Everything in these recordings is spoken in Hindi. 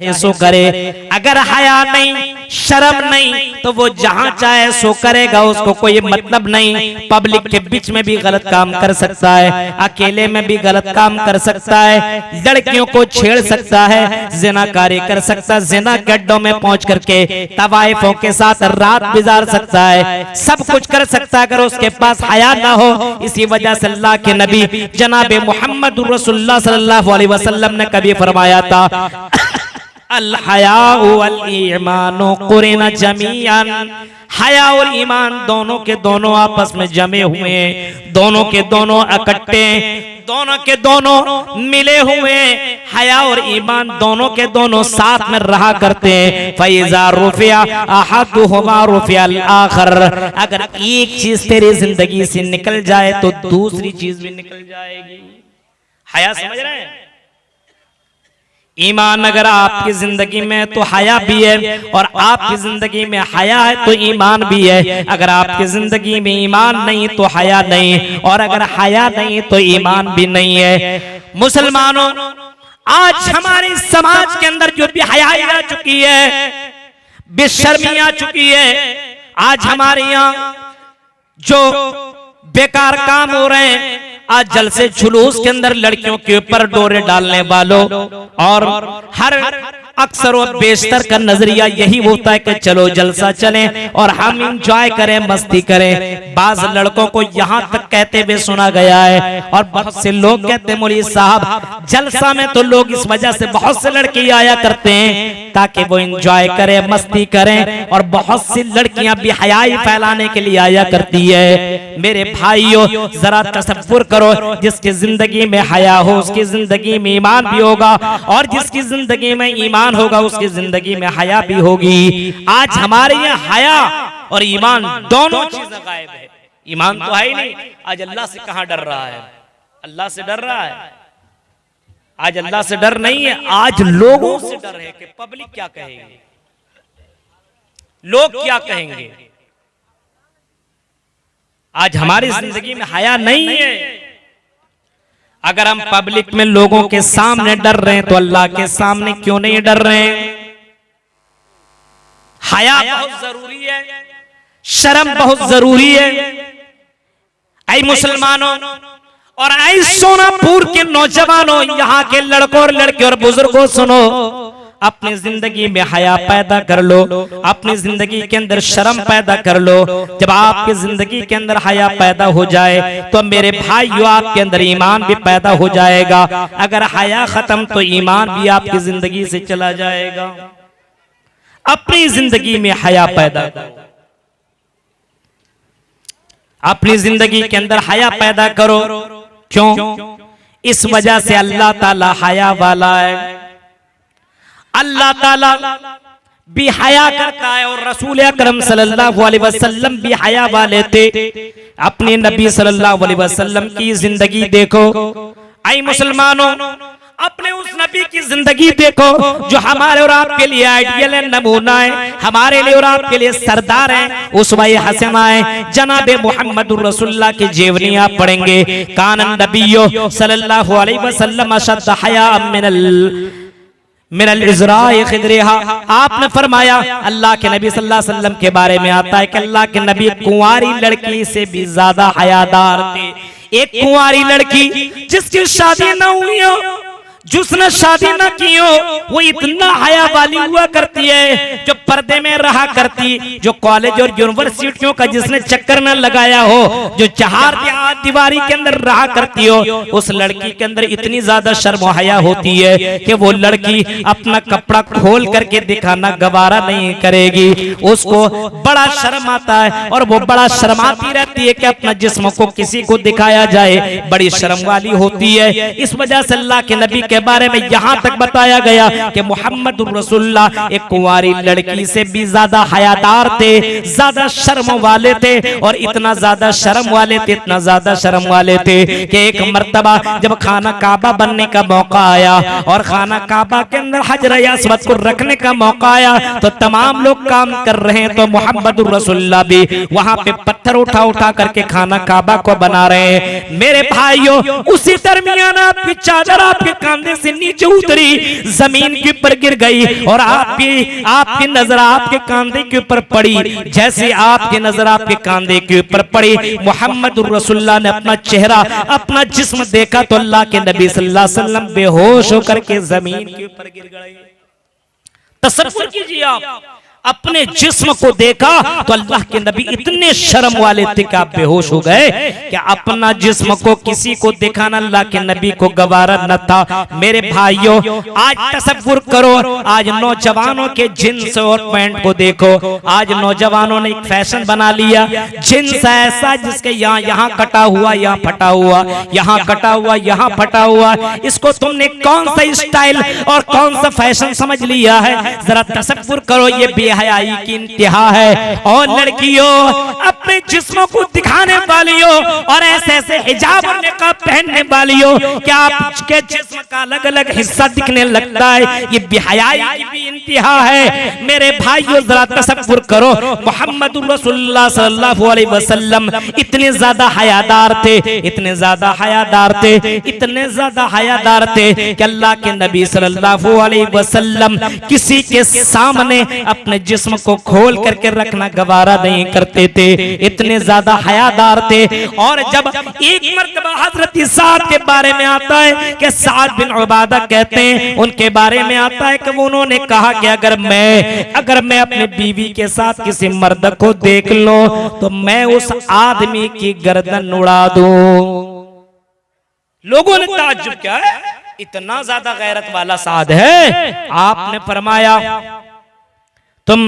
चाहे सो करे। अगर हया नहीं, शर्म नहीं, तो वो जहां चाहे सो करेगा, उसको कोई मतलब नहीं। पब्लिक के बीच में भी गलत काम कर सकता है, अकेले में भी गलत काम कर सकता है, लड़कियों को छेड़ सकता है, जिनाकारी कर सकता है, जिना के अड्डों में पहुंच करके तवाइफों के साथ रात गुजार सकता है, सब कुछ कर सकता है अगर उसके पास हया ना हो। इसी वजह से अल्लाह के नबी जनाब मोहम्मद रसूलुल्लाह सल्लल्लाहु अलैहि वसल्लम ने कभी फरमाया था, अल हयाउ वल ईमानु कुरिना जमीअन, हया और ईमान दोनों के दोनों आपस में जमे हुए हैं, दोनों के दोनों इकट्ठे, दोनों के दोनों मिले हुए। हया और ईमान दोनों के दोनों साथ में रहा करते हैं। फैज़ा रुफिया अहदुहुमा रुफिया अल आखर, अगर एक चीज तेरी जिंदगी से निकल जाए तो दूसरी चीज भी निकल जाएगी। हया समझ रहे हैं? ईमान अगर आपकी जिंदगी में तो हया भी है, और आपकी जिंदगी में हया है तो ईमान भी है। अगर आपकी जिंदगी में ईमान नहीं तो हया नहीं, और अगर हया नहीं तो ईमान भी नहीं है। मुसलमानों, आज हमारे समाज के अंदर जो भी हया आ चुकी है, बेशर्मी आ चुकी है, आज हमारे यहाँ जो बेकार काम हो रहे हैं, आज जलसे जुलूस के अंदर लड़कियों के ऊपर डोरे डालने वालों, और हर अक्सर और बेशतर का नजरिया यही होता है कि चलो जलसा चले और हम इंजॉय करें, मस्ती करें। बाज लड़कों को यहाँ तक कहते हुए सुना गया है, और बहुत से लोग कहते हैं मौलवी साहब जलसा में तो लोग इस वजह से बहुत से लड़के आया करते हैं ताकि वो इंजॉय करें, मस्ती करें, और बहुत सी लड़कियां बेहयाई फैलाने के लिए आया करती है। मेरे भाइयों, जरा तसव्वुर करो, जिसकी जिंदगी में हया हो उसकी जिंदगी में ईमान भी होगा, और जिसकी जिंदगी में ईमान होगा उसकी जिंदगी में हया भी होगी। आज हमारे यहाँ हया और ईमान दोनों चीजें गायब है। ईमान तो है ही नहीं। आज अल्लाह से कहां डर रहा है? अल्लाह से डर रहा है? आज अल्लाह से डर नहीं है, आज लोगों से डर है कि पब्लिक क्या कहेगी, लोग क्या कहेंगे। आज हमारी जिंदगी में हया नहीं है। अगर हम पब्लिक में लोगों के सामने डर रहे हैं तो अल्लाह के सामने क्यों नहीं डर रहे हैं? हया बहुत जरूरी है, शर्म बहुत जरूरी है। ऐ मुसलमानों और ऐ सोनापुर के नौजवानों, यहाँ के लड़कों और लड़के और बुजुर्गों, सुनो, अपनी जिंदगी में हया पैदा कर लो, अपनी जिंदगी के अंदर शर्म पैदा कर लो। जब आपकी जिंदगी के अंदर हया पैदा हो जाए तो मेरे भाइयों आपके अंदर ईमान भी पैदा हो जाएगा। अगर हया खत्म तो ईमान भी आपकी जिंदगी से चला जाएगा। अपनी जिंदगी में हया पैदा करो, अपनी जिंदगी के अंदर हया पैदा करो। क्यों? इस वजह से अल्लाह ताला हया वाला है, अल्लाह ताला भी हया करता है, और रसूल अकरम सल्लल्लाहु अलैहि वसल्लम भी हया वाले थे। अपने नबी सल्लल्लाहु अलैहि वसल्लम की जिंदगी देखो। ऐ मुसलमानों, अपने उस नबी की जिंदगी देखो जो हमारे और आपके लिए आइडियल है, नमूना है, हमारे लिए और आपके लिए सरदार है, उसवाए हसना है। जनाबे मोहम्मदुर रसूलुल्लाह की जीवनी आप पढ़ेंगे, कानन नबियो सल्लल्लाहु अलैहि वसल्लम अशद्द हया मिनल इज़रा'i खिदरिहा। आपने फरमाया, अल्लाह के नबी सल्लल्लाहु अलैहि वसल्लम के बारे में आता है कि अल्लाह के नबी कुंवारी लड़की से भी ज्यादा हयादार थे। एक कुंवारी लड़की जिसकी शादी न हुई हो, जिसने शादी न की हो, वो इतना हया वाली हुआ करती है जो पर्दे में रहा करती, जो कॉलेज और यूनिवर्सिटियों का जिसने चक्कर न लगाया हो, जो चार दीवारी के अंदर रहा करती हो, उस लड़की के अंदर इतनी ज्यादा शर्म हया होती है कि वो लड़की अपना कपड़ा खोल करके दिखाना गवारा नहीं करेगी। उसको बड़ा शर्म आता है, और वो बड़ा शर्माती रहती है कि अपना जिस्म को किसी को दिखाया जाए, बड़ी शर्म वाली होती है। इस वजह से अल्लाह के नबी के बारे में यहां तक बताया गया कि मोहम्मद रसूलुल्लाह एक कुंवारी लड़की से भी ज्यादा हयादार थे, ज्यादा शर्म वाले थे, और इतना ज्यादा शर्म वाले थे, इतना ज्यादा शर्म वाले थे कि एक मर्तबा जब खाना काबा बनने का मौका आया और खाना काबा के अंदर हजर अस्वद को रखने का मौका आया, तो तमाम लोग काम कर रहे हैं, तो मोहम्मद रसूलुल्लाह भी वहां पे पत्थर उठा उठा करके खाना काबा को बना रहे हैं। मेरे भाइयों, उसी दरमियान आपकी चादर आपके कान कंधे से नीचे उतरी, जमीन के ऊपर गिर गई और आपकी नजर आपके कंधे के ऊपर पड़ी। जैसे आपकी नजर आपके कंधे के ऊपर पड़ी, मोहम्मद रसूलुल्लाह ने अपना चेहरा, अपना जिस्म देखा तो अल्लाह के नबी सल्लल्लाहु अलैहि वसल्लम बेहोश होकर के जमीन के ऊपर गिर गए। तसव्वुर कीजिए, आप अपने जिस्म को देखा तो अल्लाह के नबी इतने शर्म वाले थे कि आप बेहोश हो गए कि अपना जिस्म को किसी को दिखाना अल्लाह के नबी को गवारा न था। मेरे भाइयों, आज तसव्वुर करो, आज नौजवानों के जींस और पैंट को देखो। आज नौजवानों ने एक फैशन बना लिया, जींस ऐसा जिसके यहाँ कटा हुआ, यहाँ फटा हुआ, यहाँ कटा हुआ, यहाँ फटा हुआ। इसको तुमने कौन सा स्टाइल और कौन सा फैशन समझ लिया है? जरा तसव्वुर करो, ये हयाई की इंतहा है। और लड़कियों, अपने जिस्मों को दिखाने वालियों और ऐसे ऐसे हिजाब और निकाब पहनने वालियों, क्या आपके जिस्म का अलग अलग हिस्सा दिखने लगता है? ये बेहयाई की भी इंतहा है। मेरे भाइयों, जरा तसव्वुर करो, मोहम्मद रसूलुल्लाह सल्लल्लाहु अलैहि वसल्लम इतने ज्यादा हयादार थे, इतने ज्यादा हयादार थे, इतने ज्यादा हयादार थे कि अल्लाह के नबी सल्लल्लाहु अलैहि वसल्लम किसी के सामने अपने जिस्म को खोल करके रखना गवारा नहीं करते थे, इतने ज्यादा हयादार थे। और जब एक मर्तबा हजरत साद के बारे में आता है कि साद बिन उबादा कहते हैं, उनके बारे में आता है कि उन्होंने कहा कि अगर मैं अपने बीवी के साथ किसी मर्द को देख लूं तो मैं उस आदमी की गर्दन उड़ा दूं। लोगों ने ताज्जुब किया, इतना ज्यादा गैरत वाला साद है। आपने फरमाया, तुम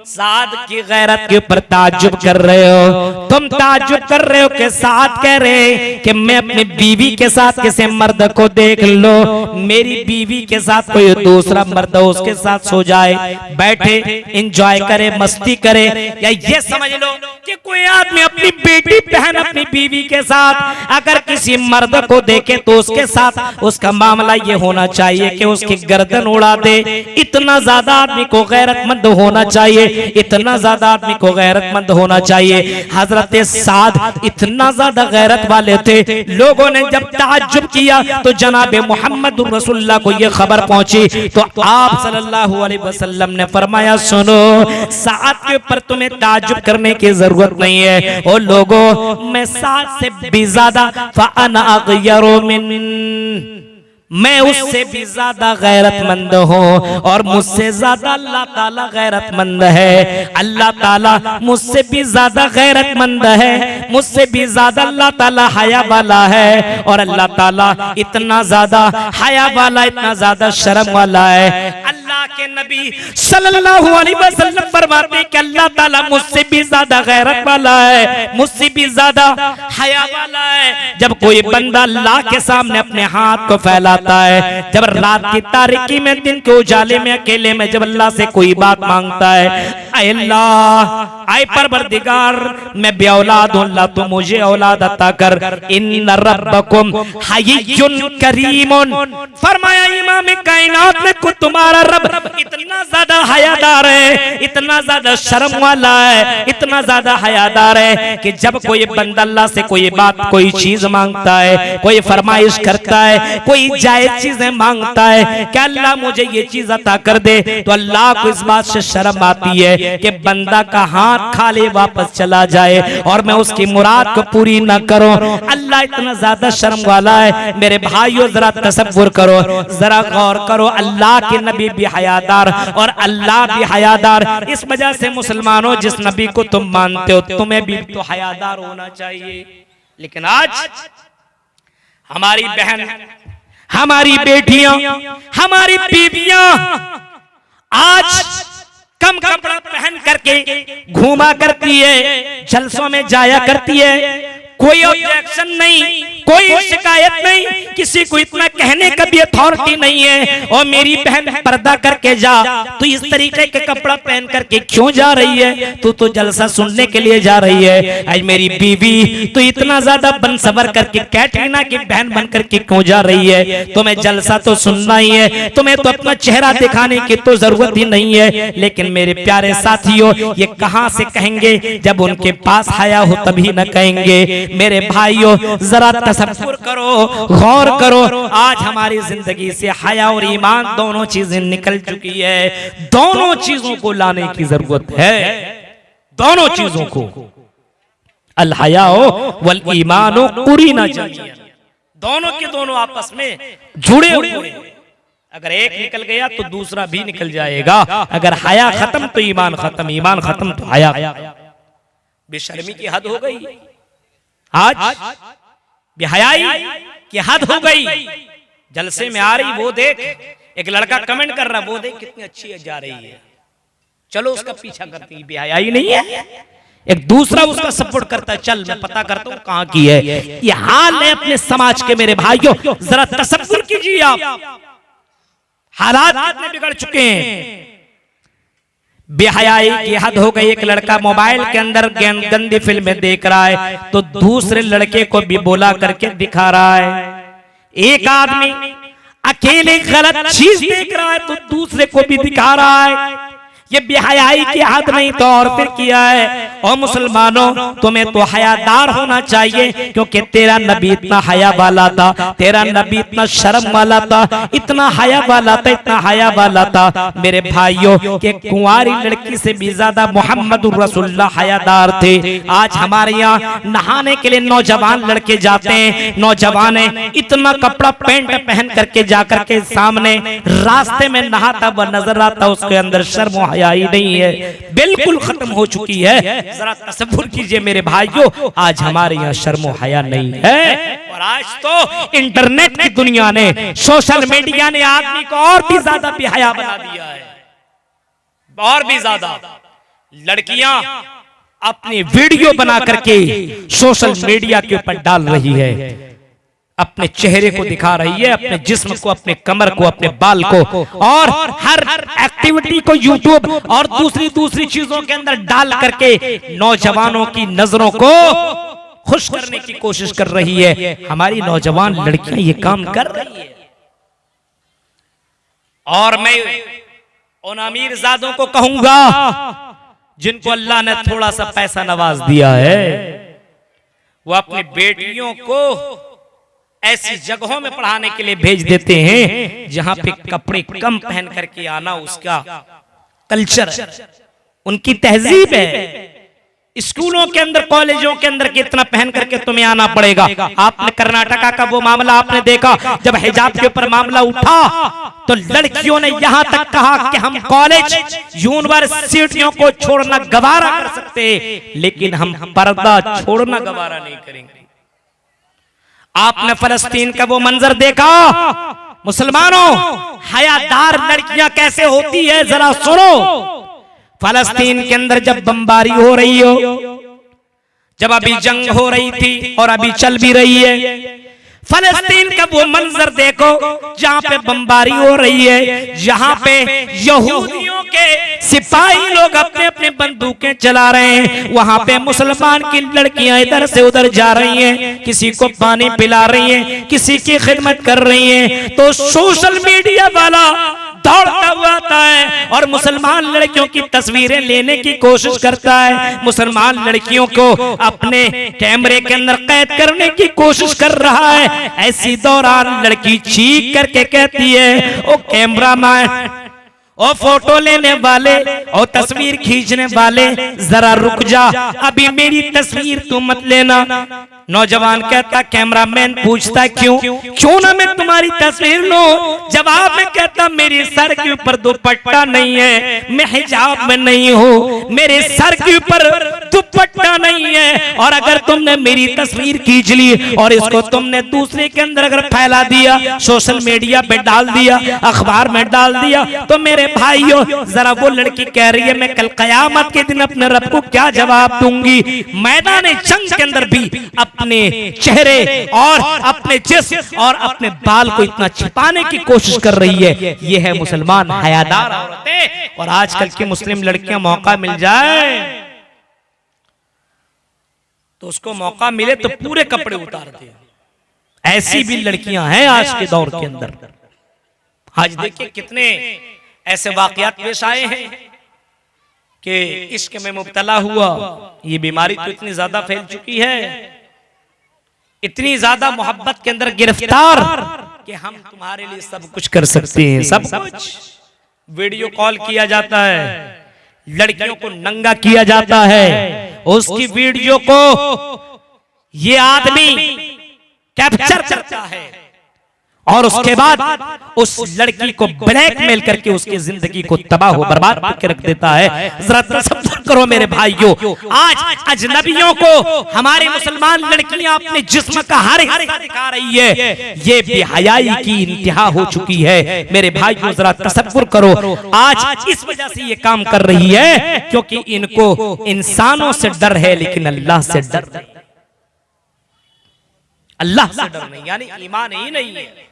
साद की गैरत के ऊपर ताज्जुब कर रहे हो, तुम ताज्जुब कर रहे हो कि साद कह रहे कि मैं अपनी बीवी के साथ किसी मर्द को देख लो, मेरी बीवी के साथ कोई दूसरा मर्द उसके साथ सो जाए, बैठे एंजॉय करे, मस्ती करे। या ये समझ लो कि कोई आदमी अपनी बेटी बहन अपनी बीवी के साथ अगर किसी मर्द को देखे तो उसके साथ उसका मामला ये होना चाहिए कि उसकी गर्दन उड़ा दे। इतना ज्यादा आदमी को गैरतमंद होना चाहिए, इतना ज्यादा आदमी को गैरतमंद होना चाहिए। हजरत साद इतना ज्यादा गैरत वाले थे, लोगों ने जब ताज्जुब किया तो जनाबे मोहम्मद रसूलुल्लाह को ये खबर पहुंची तो आप सल्लल्लाहु अलैहि वसल्लम ने फरमाया, सुनो, साद के ऊपर तुम्हें ताज्जुब करने की जरूरत नहीं है। ओ लोगों, मैं साद से भी ज्यादा फ़अना अग़यरु मिन, मैं उससे भी ज्यादा गैरतमंद हूँ और मुझसे ज्यादा अल्लाह ताला गैरतमंद है। अल्लाह ताला मुझसे भी ज्यादा गैरतमंद है, मुझसे भी ज्यादा अल्लाह ताला हया वाला है। और अल्लाह ताला इतना ज्यादा हया वाला, इतना ज्यादा शर्म वाला है। अल्लाह के नबी सल्लल्लाहु अलैहि वसल्लम फरमाते कि अल्लाह ताला मुझसे भी ज्यादा गैरत वाला है, मुझसे भी ज्यादा हया वाला है। जब कोई बंदा अल्लाह के सामने अपने हाथ को फैला है, जब रात की तारीकी में, दिन के उजाले में, अकेले में जब अल्लाह से कोई बात मांगता है, ऐ अल्लाह, ऐ परवरदिगार, मैं बेऔलाद हूं, अल्लाह तो मुझे औलाद अता कर। इन्न रब्बकुम हय्युन करीमुन, फरमाया इमाम कायनात ने को तुम्हारा रब इतना ज्यादा हयादार है, इतना ज्यादा शर्म वाला है, इतना ज्यादा हयादार है कि जब कोई बंदा अल्लाह से कोई बात, कोई चीज मांगता है, कोई फरमाइश करता है, कोई जायज चीजें मांगता है कि अल्लाह मुझे ये चीज अता कर दे, तो अल्लाह को इस बात से शर्म आती है कि बंदा का हाथ खाली वापस चला जाए और मैं उसकी मुराद को पूरी न करूं। अल्लाह इतना ज्यादा शर्म वाला है। मेरे भाइयों, जरा तसव्वुर करो, जरा गौर करो, अल्लाह के नबी भी हयादार और अल्लाह भी हयादार। इस वजह से मुसलमानों, जिस नबी को तुम मानते हो तुम्हें भी तो हयादार होना चाहिए। लेकिन आज हमारी बहन, हमारी बेटियां, हमारी बीवियां आज कम कपड़ा पहन करके घूमा करती है, जलसों में जाया करती है, कोई ऑब्जेक्शन नहीं, कोई शिकायत नहीं, किसी को इतना कहने का भी अथॉरिटी नहीं है। और मेरी बहन पर्दा करके जा, तो इस तरीके के कपड़ा पहन करके क्यों जा रही है? तू तो जलसा सुनने के लिए जा रही है। आज मेरी बीवी तो इतना ज्यादा बन सवर करके कैटरीना की बहन बन करके क्यों जा रही है? तुम्हें जलसा तो सुनना ही है, तुम्हें तो अपना चेहरा दिखाने की तो जरूरत ही नहीं है। लेकिन मेरे प्यारे साथियों, ये कहां से कहेंगे? जब उनके पास हया हो तभी न कहेंगे। मेरे भाइयों, जरा तसव्वुर करो, गौर गौर करो, आज हमारी जिंदगी से हया और ईमान दोनों चीजें निकल चुकी है। दोनों चीजों को लाने की जरूरत है, दोनों चीजों को। अल हयाओ वल ईमानो कुरीना चाहिए, दोनों के दोनों आपस में जुड़े हुए। अगर एक निकल गया तो दूसरा भी निकल जाएगा। अगर हया खत्म तो ईमान खत्म, ईमान खत्म तो हया। बेशर्मी की हद हो गई, आज बेहयाई की हद हो गई। जलसे में आ रही वो देख, एक लड़का कमेंट कर रहा, वो देख कितनी अच्छी जा रही है, चलो उसका पीछा करती। बेहयाई नहीं है। एक दूसरा उसका सपोर्ट करता है, चल मैं पता करता हूं कहां की है। ये हाल है अपने समाज के मेरे भाइयों, जरा तसव्वुर कीजिए आप, हालात कितने बिगड़ चुके हैं। बेहयाई की हद हो गई। एक लड़का मोबाइल के अंदर गंदी फिल्में देख रहा है तो दूसरे लड़के को भी बोला करके दिखा रहा है। एक आदमी अकेले गलत चीज देख रहा है तो दूसरे को भी दिखा रहा है। ये बेहयाई की हद नहीं तो और फिर किया है। और मुसलमानों, तुम्हें तो हयादार होना चाहिए, क्योंकि तेरा नबी इतना हया वाला था, तेरा नबी इतना शर्म वाला था, इतना हया वाला था, इतना हया वाला था मेरे भाइयों के कुंवारी लड़की से भी ज्यादा मोहम्मद रसूलुल्लाह हयादार थे। आज हमारे यहाँ नहाने के लिए नौजवान लड़के जाते हैं, नौजवान इतना कपड़ा पैंट पहन करके जाकर के सामने रास्ते में नहाता हुआ नजर आता, उसके अंदर शर्म हयाई नहीं है, बिल्कुल खत्म हो चुकी है। जरा तसव्वुर कीजिए मेरे भाइयों, आज हमारे यहाँ शर्म हया नहीं है। और आज तो इंटरनेट की दुनिया ने, सोशल मीडिया ने आदमी को और भी ज्यादा बेहया बना दिया है, और भी ज्यादा। लड़कियां अपनी वीडियो बना करके सोशल मीडिया के ऊपर डाल रही है, अपने चेहरे को दिखा रही है, अपने जिस्म को, अपने कमर को, अपने बाल को, और हर एक्टिविटी को यूट्यूब और दूसरी चीजों के अंदर डाल करके नौजवानों की नजरों को खुश करने की कोशिश कर रही है। हमारी नौजवान लड़कियां ये काम कर रही है। और मैं उन अमीरजादों को कहूंगा जिनको अल्लाह ने थोड़ा सा पैसा नवाज दिया है, वो अपनी बेटियों को ऐसी जगहों में पढ़ाने के लिए भेज देते हैं जहां पे कपड़े कम पहन करके आना उसका कल्चर है, उनकी तहजीब है। स्कूलों के अंदर, कॉलेजों के अंदर कितना पहन करके तुम्हें आना पड़ेगा। आपने कर्नाटका का वो मामला आपने देखा, जब हिजाब के ऊपर मामला उठा तो लड़कियों ने यहां तक कहा कि हम कॉलेज यूनिवर्सिटियों को छोड़ना गवारा कर सकते, लेकिन हम पर्दा छोड़ना गवारा नहीं करेंगे। आपने फलस्तीन का वो मंजर देखा। मुसलमानों, हयादार लड़कियां कैसे होती है जरा सुनो। फलस्तीन के अंदर जब बमबारी हो रही हो, जब अभी जंग हो रही थी और अभी चल भी रही है, फलस्तीन का वो मंजर देखो जहां पे बमबारी हो रही है, जहां पे यहूदियों के सिपाही लोग अपने अपने बंदूकें चला रहे हैं, वहां पे मुसलमान की लड़कियां इधर से उधर जा रही हैं, किसी को पानी पिला रही हैं, किसी की खिदमत कर रही हैं, तो सोशल मीडिया वाला दौड़ता हुआ आता है और मुसलमान लड़कियों की तस्वीरें लेने की कोशिश करता है, मुसलमान लड़कियों को अपने कैमरे के अंदर कैद करने की कोशिश कर रहा है। ऐसी दौरान लड़की चीख करके कहती है, ओ कैमरामैन, ओ फोटो लेने वाले, ओ तस्वीर खींचने वाले, जरा रुक जा, अभी मेरी तस्वीर तू मत लेना। नौजवान कहता, कैमरामैन पूछता क्यों ना मैं तुम्हारी तस्वीर लूं। जवाब में कहता, मेरे सर के ऊपर दुपट्टा नहीं है, मैं हिजाब में नहीं हूँ, मेरे सर के ऊपर दुपट्टा नहीं है, और अगर तुमने मेरी तस्वीर खींच ली और इसको तुमने दूसरे के अंदर अगर फैला दिया, सोशल मीडिया पे डाल दिया, अखबार में डाल दिया, तो मेरे भाइयों जरा वो लड़की कह रही है मैं कल कयामत के दिन अपने रब को क्या जवाब दूंगी। मैदान जंग के अंदर भी अपने चेहरे और अपने जिस्म और अपने बाल को इतना छिपाने की कोशिश कर रही है। ये है मुसलमान हयादार औरतें। और आजकल की मुस्लिम लड़कियां मौका मिल जाए तो उसको मौका मिले तो पूरे कपड़े उतार दे। ऐसी भी लड़कियां हैं आज के दौर के अंदर। आज देखिए कितने ऐसे वाकयात पेश आए हैं कि इश्क में मुब्तला हुआ, ये बीमारी तो इतनी ज्यादा फैल चुकी है इतनी ज्यादा मोहब्बत के अंदर गिरफ्तार कि हम तुम्हारे लिए सब कुछ कर सकते हैं, सब कुछ। वीडियो कॉल किया जाता है, लड़कियों को नंगा किया जाता है, उसकी वीडियो को ये आदमी कैप्चर करता है और उसके बाद उस लड़की को ब्लैकमेल करके उसकी जिंदगी को तबाह हो बर्बाद करके रख देता है। जरा तसव्वुर करो मेरे भाइयों, आज अजनबियों को हमारी मुसलमान लड़कियां अपने जिस्म का हर हिस्सा दिखा रही है। ये बेहयाई की इंतहा हो चुकी है मेरे भाइयों, जरा तसव्वुर करो। आज इस वजह से ये काम कर रही है क्योंकि इनको इंसानों से डर है लेकिन अल्लाह से डर नहीं, अल्लाह से डर नहीं, यानी ईमान ही नहीं है।